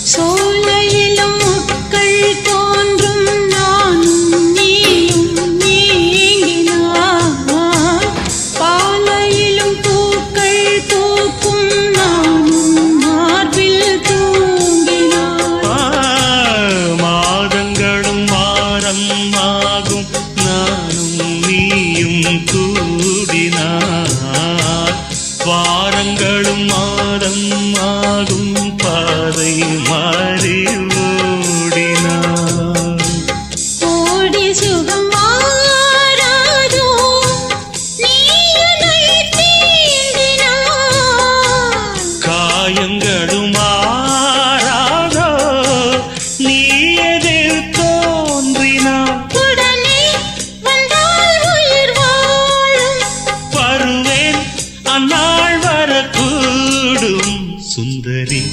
சோலையிலும் முட்கள் தோன்றும் நானும் நீயும் நீங்கினாய் பாலையிலும் பூக்கள் பூக்கும் நானும் மார்பில் தூங்கினாய் மாதங்களும் வாரம் ஆகும் நானும் நீயும் கூடினார் வாரங்களும் மாதம் ஆகும் பாதை மாறி